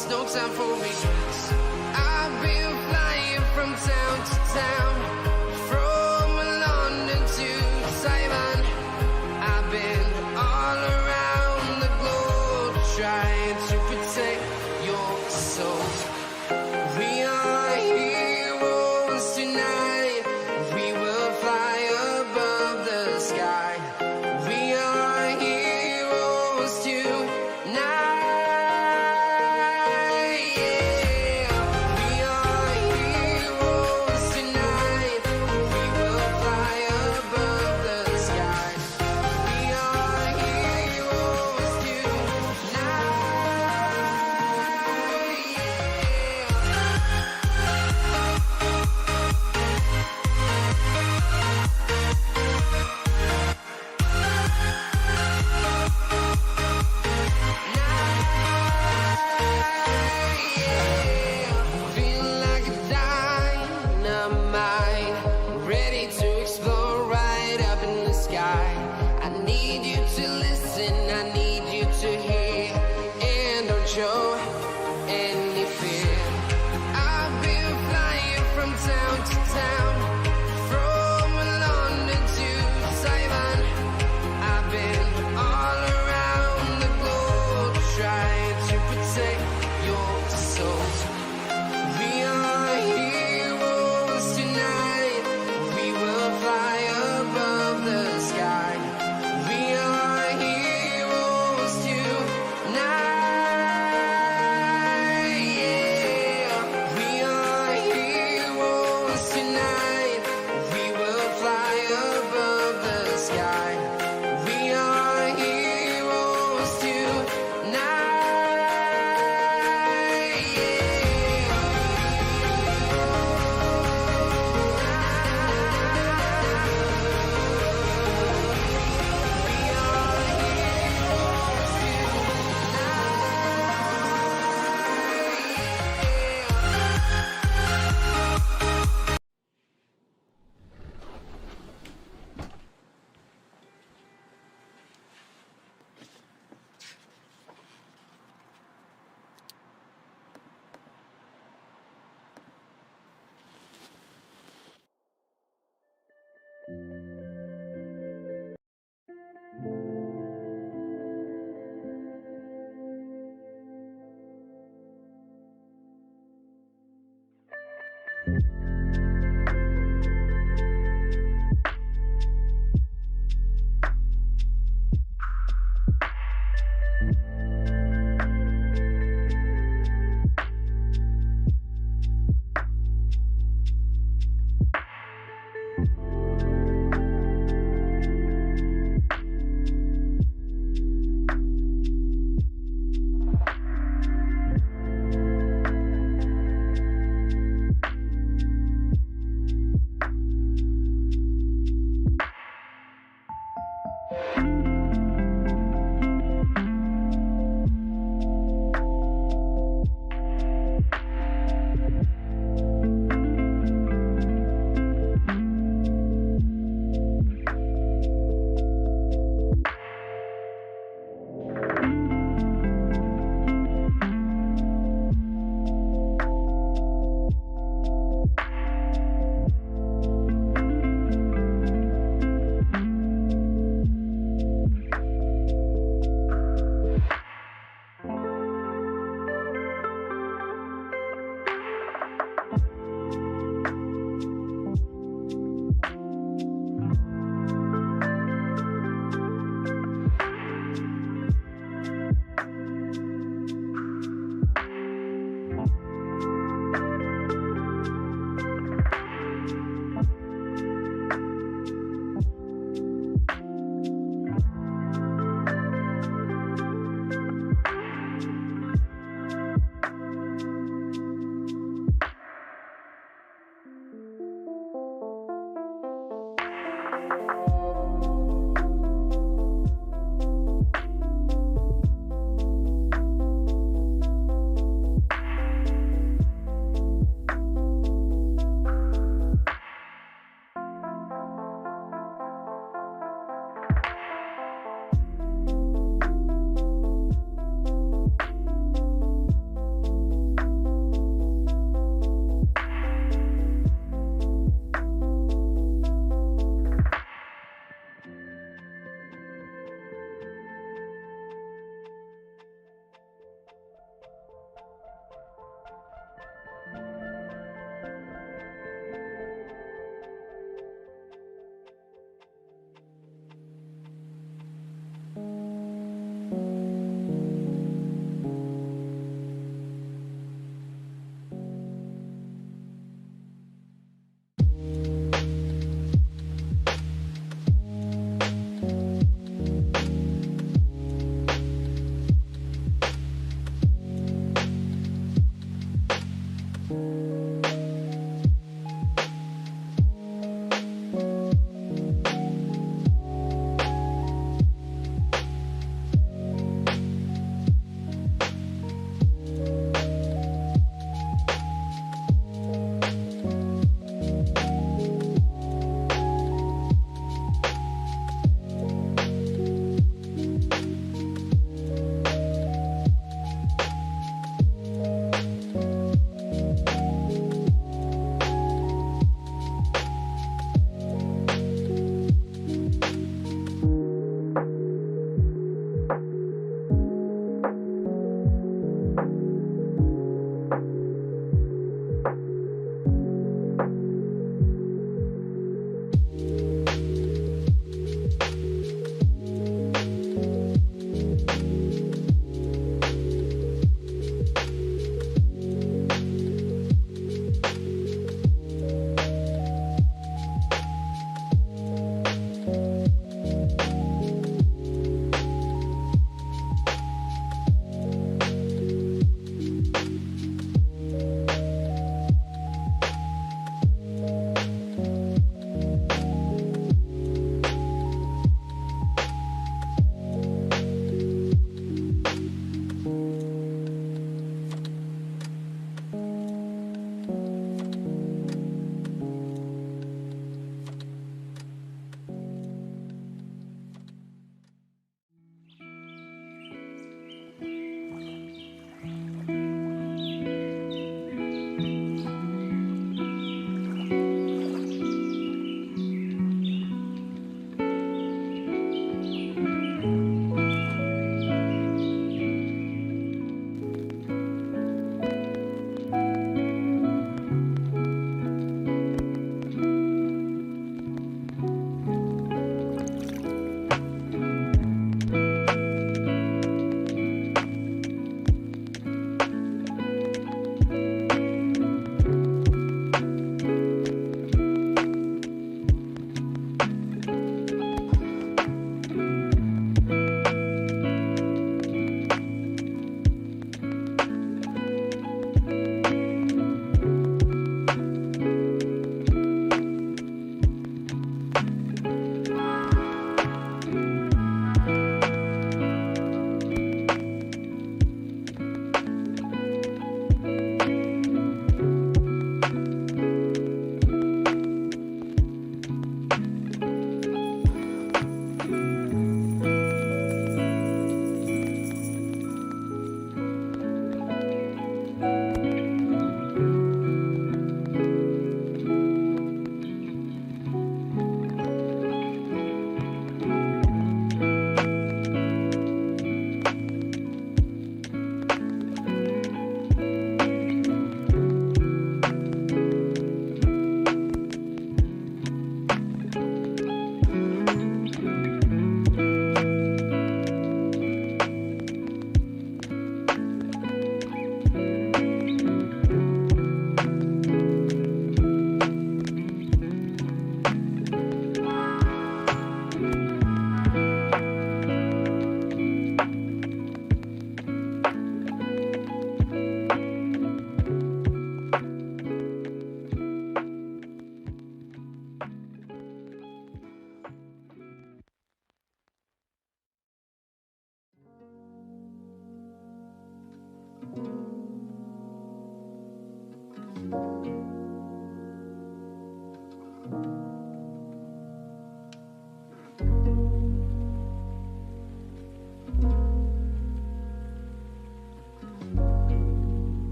There's no time for regrets. I've been flying from town to town, from London to Taiwan. I've been all around the globe trying to protect your soul. We are heroes tonight. We will fly above the sky. We are heroes tonight. Yeah.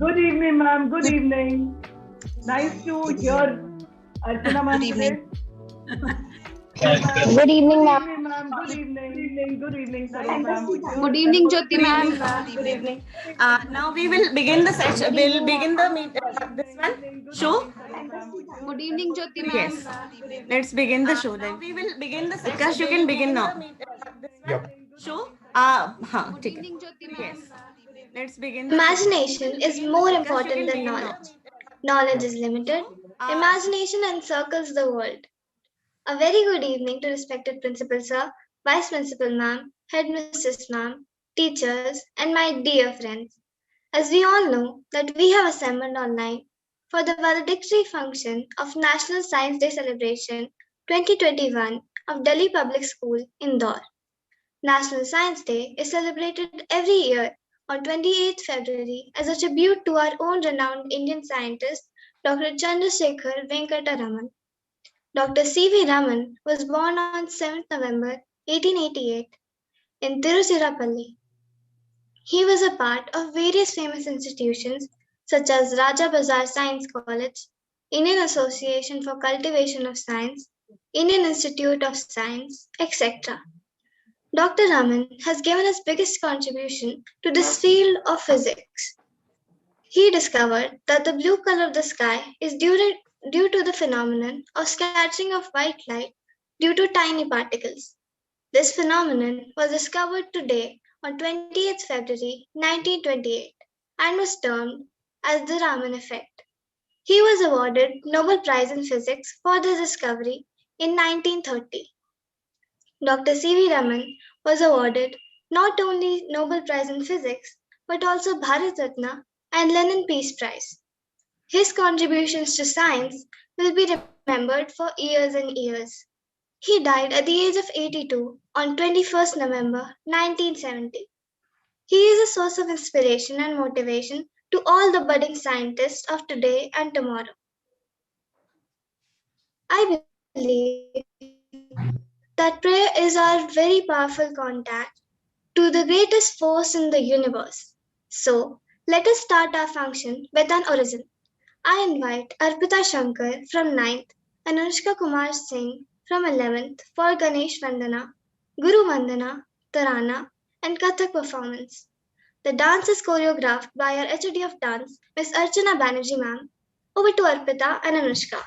Good evening, ma'am. Good evening. Nice to hear Archana ma'am today. Good evening, ma'am. Good evening. Good evening, Saroj ma'am. Good evening, Jyoti ma'am. Good evening. Now we will begin the session. We'll begin the this one show. Good evening, Jyoti ma'am. Yes. Let's begin the show then. We will begin the session. Akash, you can begin now. Show. Good evening, Jyoti ma'am. Yes. Let's begin. The Imagination is more Akash, you important can than begin now. knowledge. Knowledge is limited. Imagination encircles the world. A very good evening to respected Principal Sir, Vice Principal Ma'am, Headmistress Ma'am, teachers, and my dear friends. As we all know that we have assembled online for the valedictory function of National Science Day Celebration 2021 of Delhi Public School, Indore. National Science Day is celebrated every year on 28th February as a tribute to our own renowned Indian scientist, Dr. Chandrasekhar Venkata Raman. Dr. C.V. Raman was born on 7th November 1888 in Tiruchirappalli. He was a part of various famous institutions such as Raja Bazar Science College, Indian Association for Cultivation of Science, Indian Institute of Science, etc. Dr. Raman has given his biggest contribution to this field of physics. He discovered that the blue color of the sky is due to the phenomenon of scattering of white light due to tiny particles. This phenomenon was discovered today on 20th February 1928 and was termed as the Raman effect. He was awarded Nobel Prize in Physics for this discovery in 1930. Dr. C.V. Raman was awarded not only Nobel Prize in Physics but also Bharat Ratna and Lenin Peace Prize. His contributions to science will be remembered for years and years. He died at the age of 82 on 21st November 1970. He is a source of inspiration and motivation to all the budding scientists of today and tomorrow. I believe that prayer is our very powerful contact to the greatest force in the universe. So, let us start our function with an orison. I invite Arpita Shankar from 9th and Anushka Kumar Singh from 11th for Ganesh Vandana, Guru Vandana, Tarana, and Kathak performance. The dance is choreographed by our HOD of dance, Ms. Archana Banerjee ma'am. Over to Arpita and Anushka.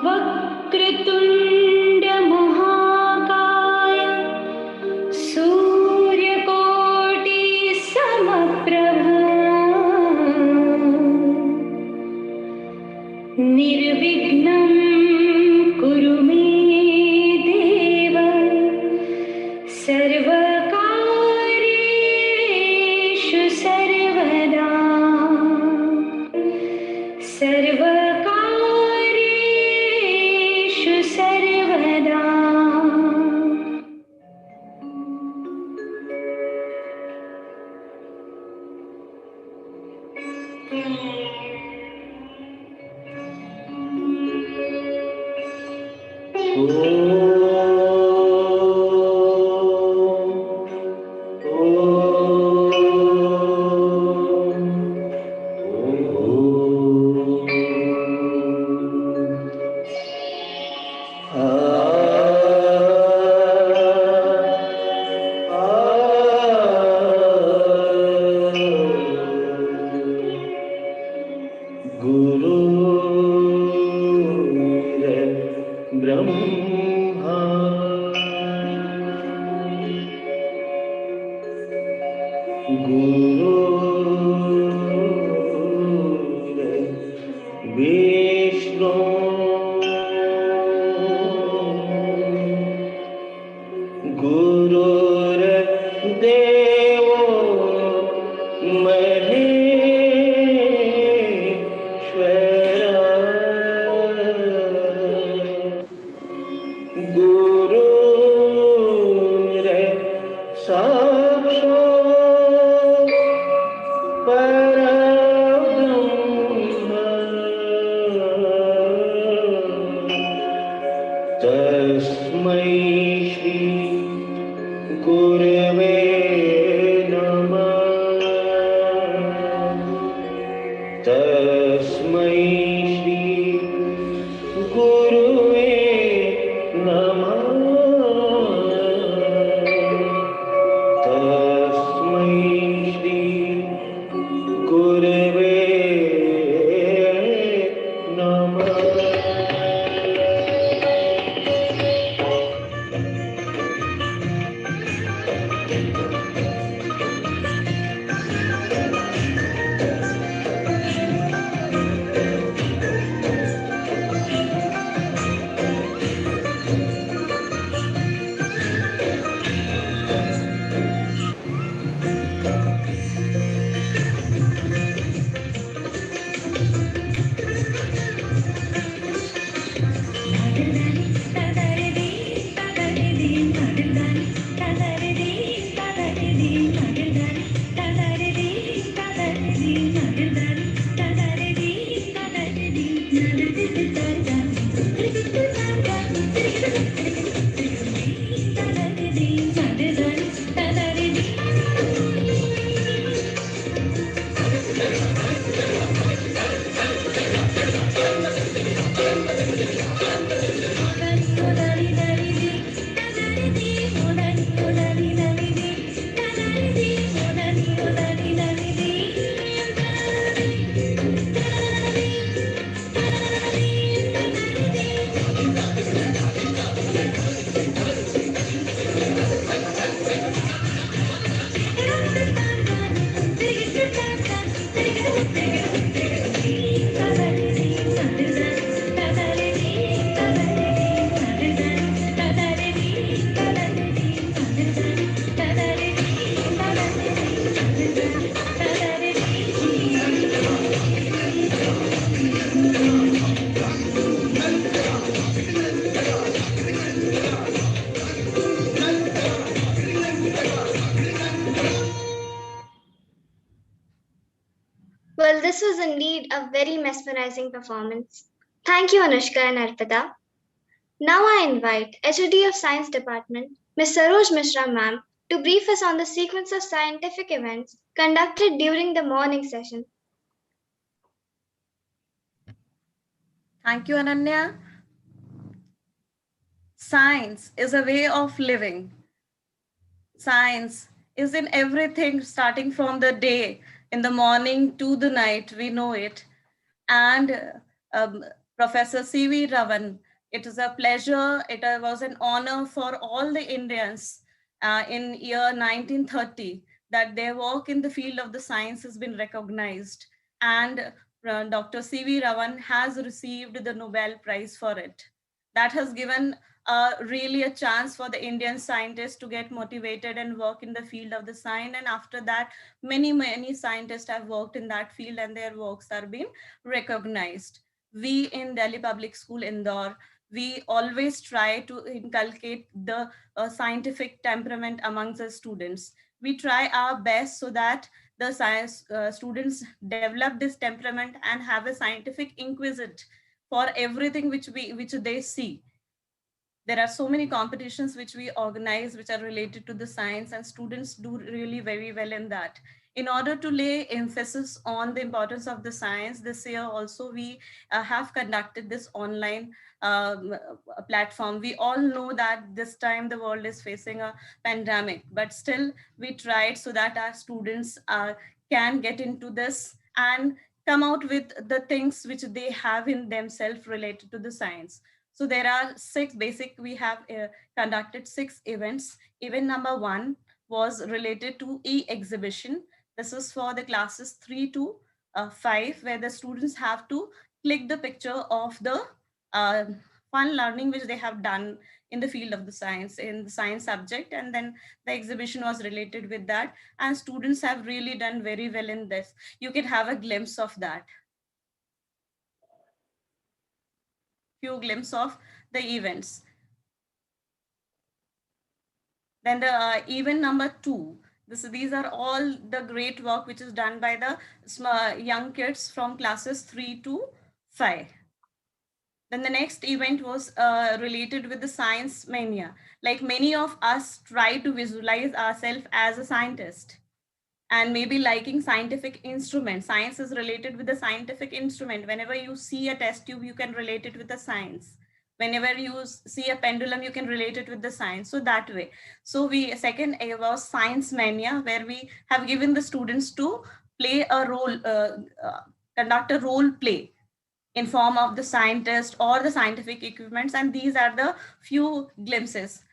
वक्रतुण्ड महाकाय सूर्यकोटि समप्रभ निर्विघ्नं कुरु मे देव सर्वकार्येषु सर्वदा सर्वकार्येषु सर्वदा indeed a very mesmerizing performance. Thank you, Anushka and Arpita. Now I invite HOD of Science Department, Ms. Saroj Mishra ma'am, to brief us on the sequence of scientific events conducted during the morning session. Thank you, Ananya. Science is a way of living. Science is in everything, starting from the day, in the morning to the night, we know it. And Professor C.V. Ravan, it is a pleasure, it was an honor for all the Indians in year 1930 that their work in the field of the science has been recognized. And Dr. C.V. Ravan has received the Nobel Prize for it. That has given really a chance for the Indian scientists to get motivated and work in the field of the science. And after that, many scientists have worked in that field and their works are being recognized. We in Delhi Public School, Indore, we always try to inculcate the scientific temperament amongst the students. We try our best so that the science students develop this temperament and have a scientific inquisit for everything which they see. There are so many competitions which we organize which are related to the science, and students do really very well in that. In order to lay emphasis on the importance of the science, this year also we have conducted this online platform. We all know that this time the world is facing a pandemic, but still we tried so that our students can get into this and come out with the things which they have in themselves related to the science. So there are we have conducted 6 events. Event number 1 was related to e-exhibition. This is for the classes 3 to 5, where the students have to click the picture of the uh, fun learning which they have done in the field of the science, in the science subject. And then the exhibition was related with that. And students have really done very well in this. You can have a glimpse of that. Few glimpse of the events. Then the event number 2. These are all the great work which is done by the young kids from classes 3 to 5. Then the next event was related with the science mania. Like many of us try to visualize ourselves as a scientist and maybe liking scientific instruments. Science is related with the scientific instrument. Whenever you see a test tube, you can relate it with the science. Whenever you see a pendulum, you can relate it with the science. So that way. So second was science mania, where we have given the students to play a role, conduct a role play in form of the scientist or the scientific equipments. And these are the few glimpses.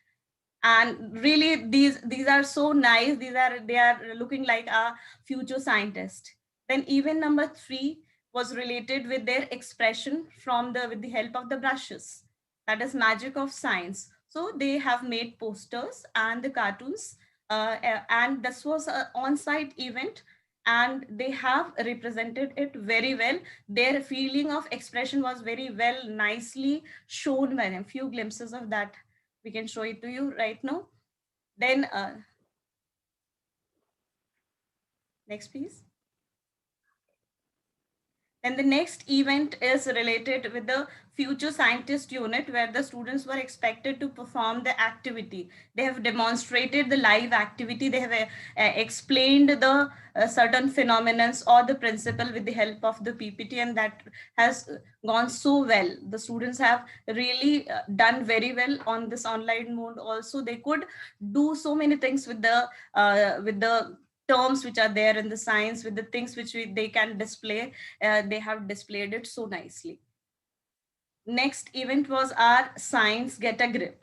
And really these are so nice. They are looking like a future scientist. Then event number 3 was related with their expression with the help of the brushes. That is magic of science. So they have made posters and the cartoons, and this was an on-site event, and they have represented it very well. Their feeling of expression was very well, nicely shown by them. Few glimpses of that we can show it to you right now. Then next please. And the next event is related with the Future Scientist unit, where the students were expected to perform the activity. They have demonstrated the live activity. They have explained the certain phenomena or the principle with the help of the PPT, and that has gone so well. The students have really done very well on this online mode. Also, they could do so many things with the terms which are there in the science, with the things which they can display. They have displayed it so nicely. Next event was our Science Get a Grip.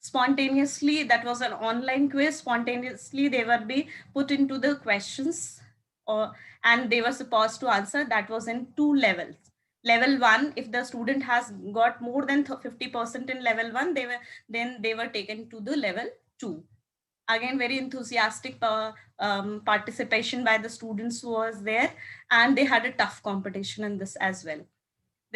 Spontaneously, that was an online quiz. Spontaneously, they would be put into the questions, and they were supposed to answer. That was in 2 levels. Level 1, if the student has got more than 50% in level 1, they were taken to the level 2. Again, very enthusiastic participation by the students was there, and they had a tough competition in this as well.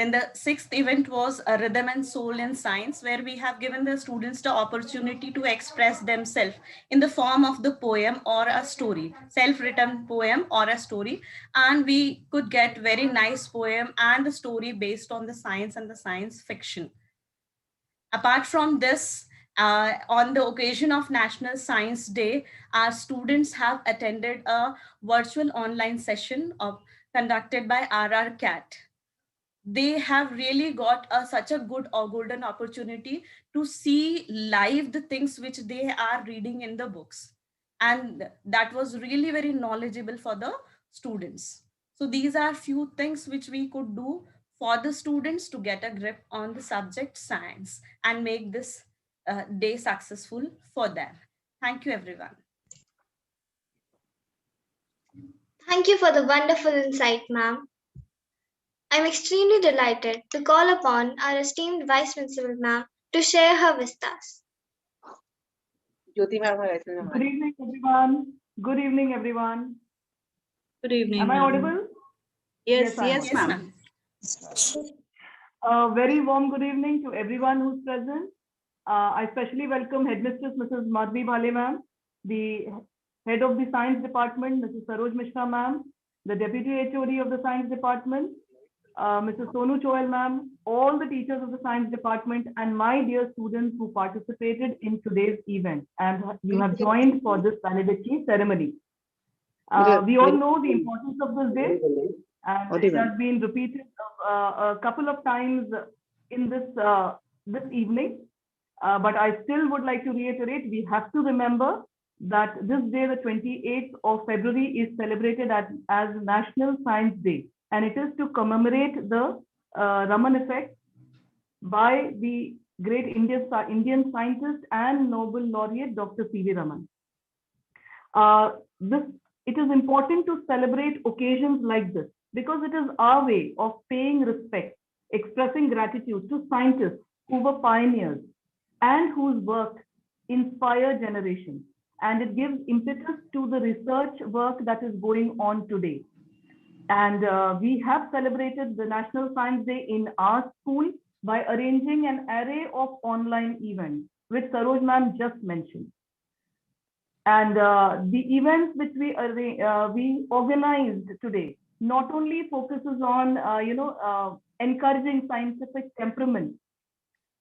Then the sixth event was a Rhythm and Soul in Science, where we have given the students the opportunity to express themselves in the form of the poem or a story, self-written poem or a story. And we could get very nice poem and the story based on the science and the science fiction. Apart from this, on the occasion of National Science Day, our students have attended a virtual online session conducted by RR CAT. They have really got such a good or golden opportunity to see live the things which they are reading in the books. And that was really very knowledgeable for the students. So these are few things which we could do for the students to get a grip on the subject science and make this day successful for them. Thank you, everyone. Thank you for the wonderful insight, ma'am. I'm extremely delighted to call upon our esteemed Vice Principal, ma'am, to share her vistas. Good evening, everyone. Good evening, everyone. Good evening. Am I audible? Yes, I am yes, audible. ma'am. A very warm good evening to everyone who's present. I especially welcome Headmistress Mrs. Madhvi Bhale ma'am, the Head of the Science Department, Mrs. Saroj Mishra ma'am, the Deputy HOD of the Science Department, Mrs. Sonu Choel ma'am, all the teachers of the Science Department, and my dear students who participated in today's event and you have joined for this valedictory ceremony. We all know the importance of this day, and it has been repeated a couple of times in this evening. But I still would like to reiterate, we have to remember that this day, the 28th of February, is celebrated as National Science Day, and it is to commemorate the Raman effect by the great Indian scientist and Nobel laureate Dr. C.V. Raman. It is important to celebrate occasions like this because it is our way of paying respect, expressing gratitude to scientists who were pioneers and whose work inspired generations. And it gives impetus to the research work that is going on today. And we have celebrated the National Science Day in our school by arranging an array of online events, which Saroj ma'am just mentioned. And the events which we organized today not only focuses on encouraging scientific temperament,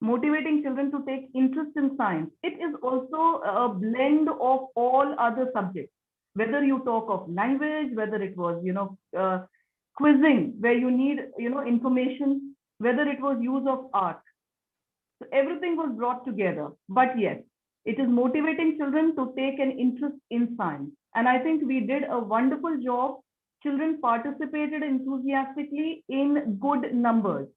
motivating children to take interest in science. It is also a blend of all other subjects, whether you talk of language, whether it was quizzing where you need information, whether it was use of art. So everything was brought together. But yes, it is motivating children to take an interest in science. And I think we did a wonderful job. Children participated enthusiastically in good numbers.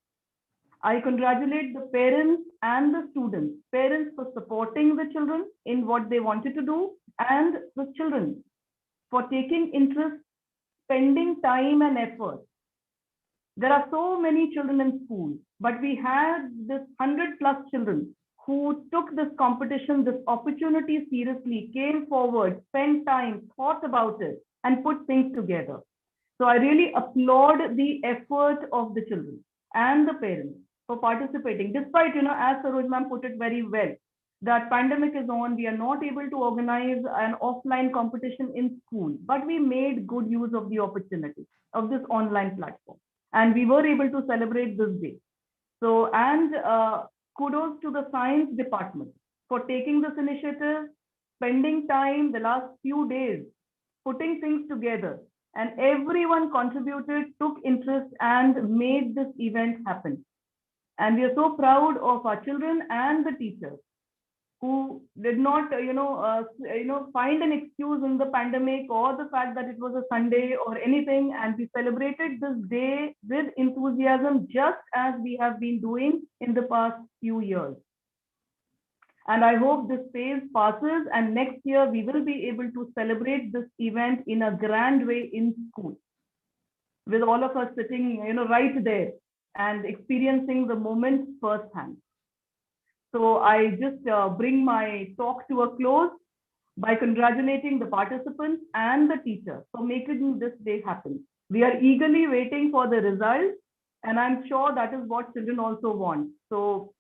I congratulate the parents and the students. Parents for supporting the children in what they wanted to do, and the children for taking interest, spending time and effort. There are so many children in school, but we had this 100+ children who took this competition, this opportunity seriously, came forward, spent time, thought about it, and put things together. So I really applaud the effort of the children and the parents for participating, despite, as Saroj ma'am put it very well, that pandemic is on, we are not able to organize an offline competition in school, but we made good use of the opportunity of this online platform. And we were able to celebrate this day. So, and kudos to the science department for taking this initiative, spending time the last few days, putting things together, and everyone contributed, took interest, and made this event happen. And we are so proud of our children and the teachers who did not, find an excuse in the pandemic or the fact that it was a Sunday or anything. And we celebrated this day with enthusiasm, just as we have been doing in the past few years. And I hope this phase passes, and next year we will be able to celebrate this event in a grand way in school, with all of us sitting, right there and experiencing the moment firsthand. So I just bring my talk to a close by congratulating the participants and the teachers for making this day happen. We are eagerly waiting for the results, And I'm sure that is what children also want. So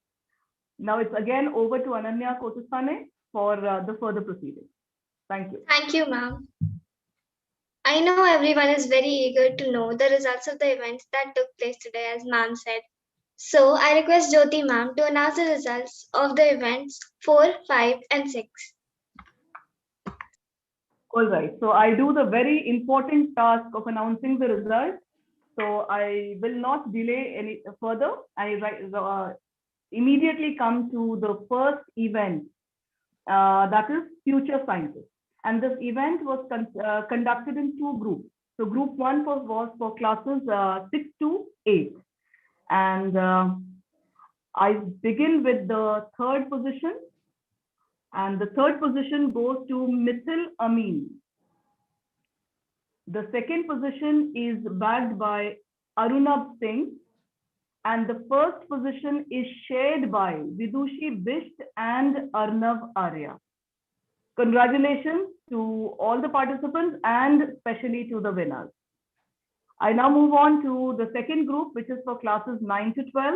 now it's again over to Ananya Kotusane for the further proceedings. Thank you. Thank you, ma'am. I know everyone is very eager to know the results of the events that took place today, as ma'am said. So I request Jyoti ma'am to announce the results of the events 4, 5, and 6. All right. So I do the very important task of announcing the results. So I will not delay any further. I immediately come to the first event, that is Future Scientists. And this event was conducted in two groups. So group one was for classes 6 to 8. And I begin with the third position. And the third position goes to Mithil Amin. The second position is bagged by Arunab Singh. And the first position is shared by Vidushi Bisht and Arnav Arya. Congratulations to all the participants and especially to the winners. I now move on to the second group, which is for classes 9 to 12.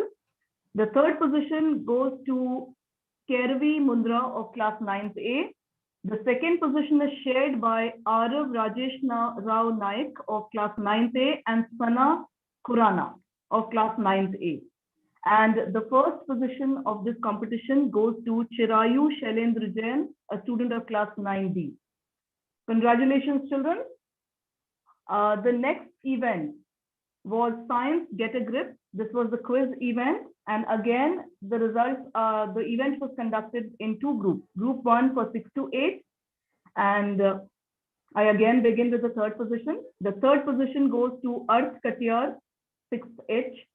The third position goes to Kervi Mundra of class 9th A. The second position is shared by Arav Rajesh Rao Naik of class 9th A and Sana Khurana of class 9th A. And the first position of this competition goes to Chirayu Shailendra Jain, a student of class 9B. Congratulations, children. The next event was Science Get a Grip. This was the quiz event. And again, the results, the event was conducted in two groups. Group one for 6 to 8. And I again begin with the third position. The third position goes to Arth Katiyar, 6th H.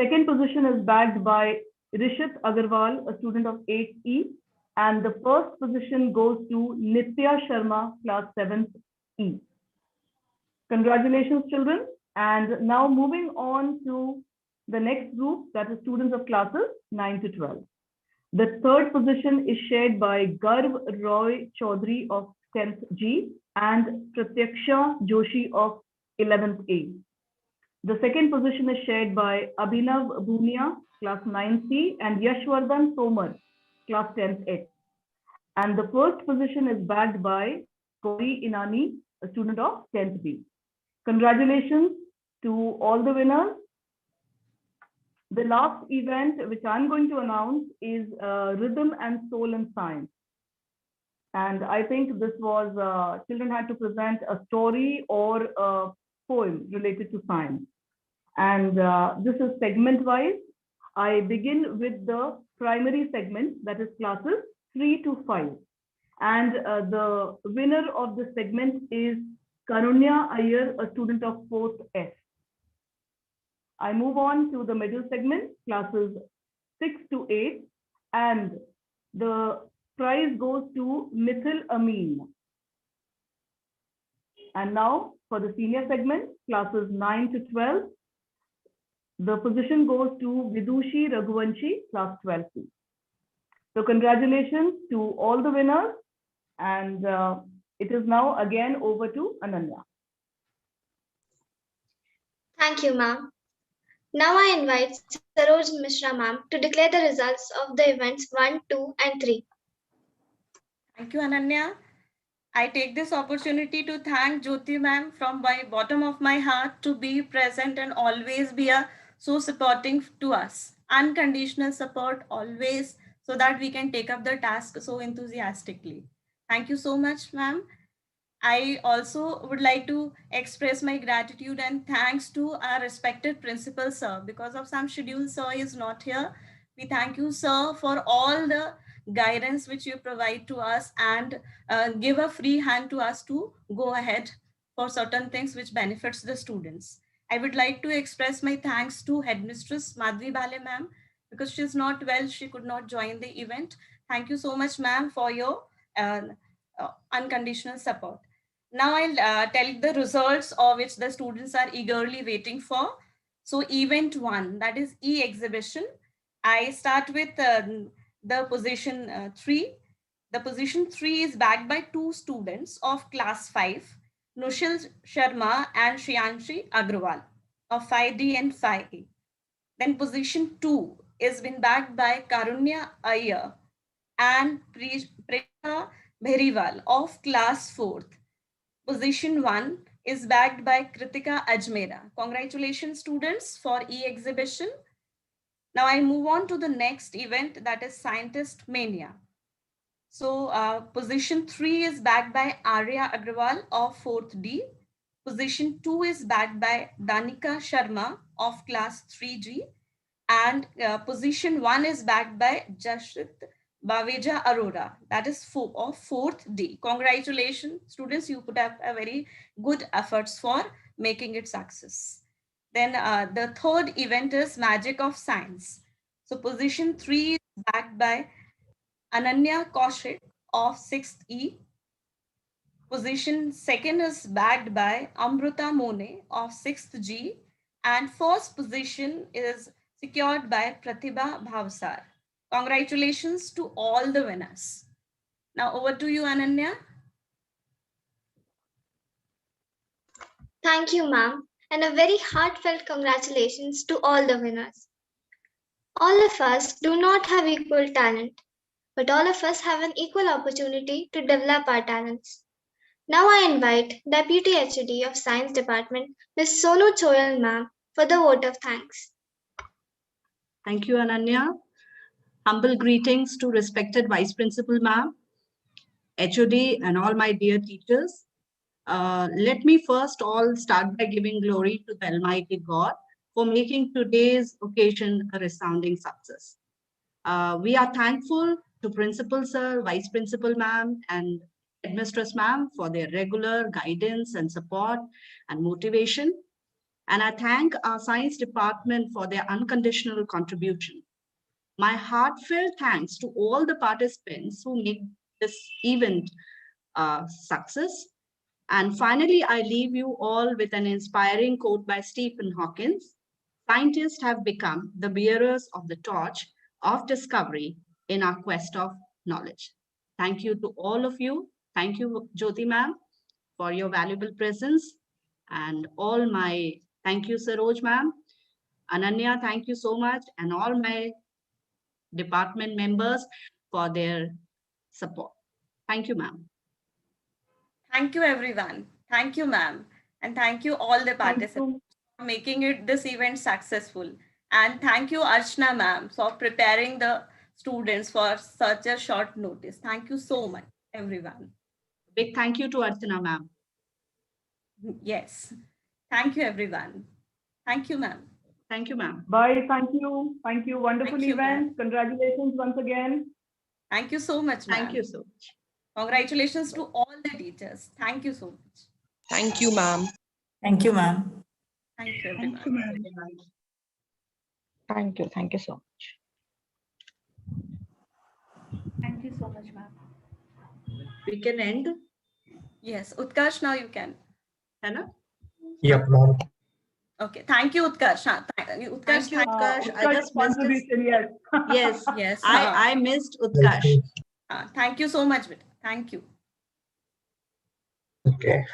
Second position is bagged by Rishit Agarwal, a student of 8E. And the first position goes to Nitya Sharma, class 7th E. Congratulations, children. And now moving on to the next group, that is students of classes 9 to 12. The third position is shared by Garv Roy Chaudhary of 10th G and Pratyaksha Joshi of 11th A. The second position is shared by Abhinav Bhunia, class 9C, and Yashwardhan Tomar, class 10th H. And the first position is bagged by Gauri Inani, a student of 10th B. Congratulations to all the winners. The last event which I'm going to announce is Rhythm and Soul in Science. And I think this was, children had to present a story or a poem related to science. And this is segment wise. I begin with the primary segment, that is classes 3 to 5. And the winner of this segment is Karunya Iyer, a student of 4th F. I move on to the middle segment, classes 6 to 8, and the prize goes to Mithil Amin. And now for the senior segment, classes 9 to 12, the position goes to Vidushi Raghuvanshi, class 12C. So congratulations to all the winners, and it is now again over to Ananya. Thank you, ma'am. Now I invite Saroj Mishra ma'am to declare the results of the events 1, 2, and 3. Thank you, Ananya. I take this opportunity to thank Jyoti ma'am from my bottom of my heart to be present and always be so supporting to us. Unconditional support always, so that we can take up the task so enthusiastically. Thank you so much, ma'am. I also would like to express my gratitude and thanks to our respected principal, sir. Because of some schedule, sir is not here. We thank you, sir, for all the guidance which you provide to us and give a free hand to us to go ahead for certain things which benefits the students. I would like to express my thanks to Headmistress Madhvi Bale ma'am, because she's not well, she could not join the event. Thank you so much, ma'am, for your unconditional support. Now I'll tell the results of which the students are eagerly waiting for. So event 1, that is e-exhibition. I start with the position 3. The position 3 is backed by 2 students of class 5, Nushil Sharma and Shriyanshi Agrawal of 5D and 5E. Then position 2 is been backed by Karunya Iyer and Prerna Bheriwal of class 4th. Position 1 is backed by Kritika Ajmera. Congratulations, students, for e-exhibition. Now I move on to the next event, that is Scientist Mania. So position 3 is backed by Arya Agrawal of 4th D. Position 2 is backed by Danika Sharma of class 3G. And position 1 is backed by Jashrit Baveja Arora, that is of 4th D. Congratulations, students, you put up a very good efforts for making it success. Then the third event is Magic of Science. So position 3 is backed by Ananya Kaushik of 6th E. Position 2nd is backed by Amruta Mone of 6th G. And first position is secured by Pratibha Bhavsar. Congratulations to all the winners. Now over to you, Ananya. Thank you, ma'am, and a very heartfelt congratulations to all the winners. All of us do not have equal talent, but all of us have an equal opportunity to develop our talents. Now I invite Deputy HOD of Science Department, Ms. Sonu Choyal ma'am, for the vote of thanks. Thank you, Ananya. Humble greetings to respected Vice Principal ma'am, HOD, and all my dear teachers. Let me first all start by giving glory to the Almighty God for making today's occasion a resounding success. We are thankful to Principal Sir, Vice Principal ma'am, and Headmistress ma'am for their regular guidance and support and motivation. And I thank our Science Department for their unconditional contribution. My heartfelt thanks to all the participants who make this event a success. And finally, I leave you all with an inspiring quote by Stephen Hawking. Scientists have become the bearers of the torch of discovery in our quest of knowledge. Thank you to all of you. Thank you, Jyoti ma'am, for your valuable presence. And all my, thank you, Saroj ma'am. Ananya, thank you so much. And all my department members for their support. Thank you, ma'am. Thank you, everyone. Thank you, ma'am. And thank you all the participants for making it this event successful. And thank you, Archana ma'am, for preparing the students for such a short notice. Thank you so much, everyone. Big thank you to Archana ma'am. Yes. Thank you, everyone. Thank you, ma'am. Thank you, ma'am. Bye. Thank you. Thank you. Wonderful Thank you, event. Congratulations once again. Thank you so much, ma'am. Thank you so much. Congratulations to all the teachers. Thank you so much. Thank you, ma'am. Thank you, ma'am. Thank you, everyone. Thank you. Thank you so much. Thank you so much, ma'am. We can end. Yes, Utkarsh, now you can. Hannah? Yep, ma'am. Okay, thank you, Utkarsh. Utkarsh, Thank you, Utkarsh. I just missed it. Contribution, yes. Yes, Yes. I missed Utkarsh. Thank you so much. Thank you. Okay.